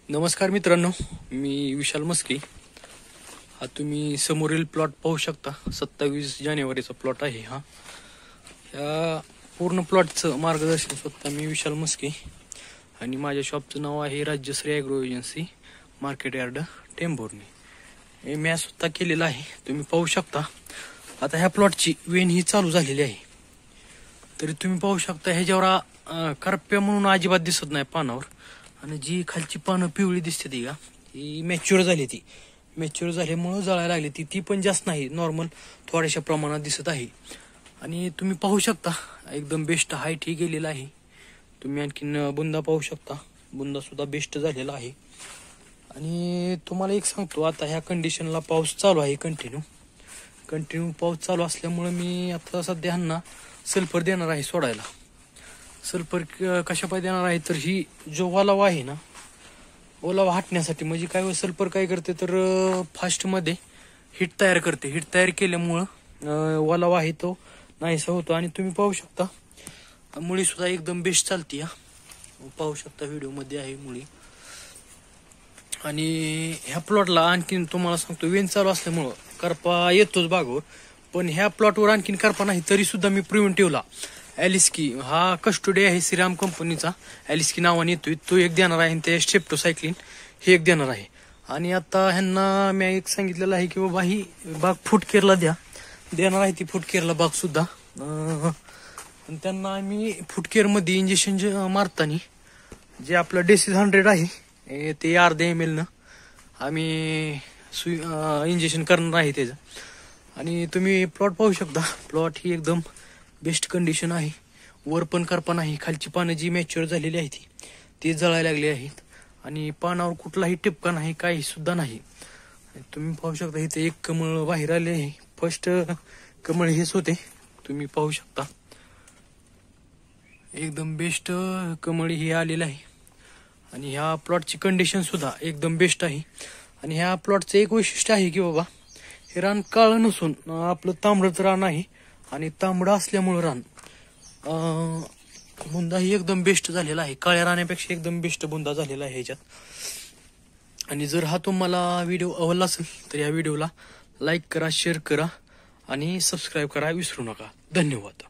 नमस्कार मित्रांनो, मी विशाल मस्की. हा तुम्ही समोरील प्लॉट पाहू शकता. 27 जानेवारीचा प्लॉट आहे हा. या पूर्ण प्लॉटचं मार्गदर्शन स्वतः मी विशाल मस्की आणि माझ्या शॉपचं नाव आहे Rajyashri agro agency, market yard, Tembhurni. हे मी स्वतः केलेलं आहे, तुम्ही पाहू शकता. आता ह्या प्लॉटची वेण ही चालू झालेली आहे. तरी तुम्ही पाहू शकता ह्याच्यावर करप्या म्हणून अजिबात दिसत नाही पानावर. आणि जी खालची पानं पिवळी दिसते ती का, ही मॅच्युअर झाली. ती मॅच्युअर झाल्यामुळं जळायला लागली. ती पण जास्त नाही, नॉर्मल थोड्याशा प्रमाणात दिसत आहे. आणि तुम्ही पाहू शकता एकदम बेस्ट हाईट ही गेलेला आहे. तुम्ही आणखीन बुंदा पाहू शकता, बुंदा सुद्धा बेस्ट झालेला आहे. आणि तुम्हाला एक सांगतो, आता ह्या कंडिशनला पाऊस चालू आहे. कंटिन्यू पाऊस चालू असल्यामुळे मी आता सध्या ह्यांना सल्फर देणार आहे सोडायला. सल्फर कशा पाहिजे देणार आहे तर ही जो ओलावा आहे ना, ओलावा हटण्यासाठी. म्हणजे काय सल्फर काय करते तर फास्टमध्ये हिट तयार करते. हिट तयार केल्यामुळं ओलावा आहे तो नाहीसा होतो. आणि तुम्ही पाहू शकता मुळी सुद्धा एकदम बेस्ट चालते. पाहू शकता व्हिडिओमध्ये आहे मुळी. आणि ह्या प्लॉटला आणखीन तुम्हाला सांगतो, वेन चालू असल्यामुळं करपा येतोच बागवर. पण ह्या प्लॉटवर आणखीन करपा नाही, तरी सुद्धा मी प्रिव्हेंटिव्हला ॲलिस्की हा कस्टोडी आहे श्रीराम कंपनीचा, ॲलिस्की नावाने येतोय, तो एक देणार आहे. ते स्ट्रेप्टोसायक्लिन हे एक देणार आहे. आणि आता ह्यांना मी एक सांगितलेलं आहे की बाबा ही बाग फूट केअरला देणार आहे. ती फूट केअरला बाग सुद्धा. त्यांना आम्ही फूट केअरमध्ये इंजेक्शन मारताना जे आपलं डेसिस 100 आहे ते अर्ध्या ml आम्ही इंजेक्शन करणार आहे त्याचं. आणि तुम्ही प्लॉट पाहू शकता, प्लॉट ही एकदम बेस्ट कंडिशन आहे. वर पण करपा नाही. खालची पानं जी मॅच्युअर झालेली आहे ती जळायला लागली आहेत. आणि पानावर कुठलाही टिपका नाही, काही सुद्धा नाही. तुम्ही पाहू शकता इथे एक कमळ बाहेर आले आहे. फर्स्ट कमळ हेच होते, तुम्ही पाहू शकता. एकदम बेस्ट कमळ ही आलेलं आहे. आणि ह्या प्लॉटची कंडिशन सुद्धा एकदम बेस्ट आहे. आणि ह्या प्लॉटचं एक वैशिष्ट्य आहे की बाबा हे रान काळं नसून आपलं तांबडंच रान आहे. आणि तांबडं असल्यामुळं रान बुंदा ही एकदम बेस्ट झालेला आहे. काळ्या राण्यापेक्षा एकदम बेस्ट बुंदा झालेला आहे ह्याच्यात. आणि जर हा तुम्हाला व्हिडिओ आवडला असेल तर या व्हिडिओला लाईक करा, शेअर करा आणि सबस्क्राईब करा विसरू नका. धन्यवाद.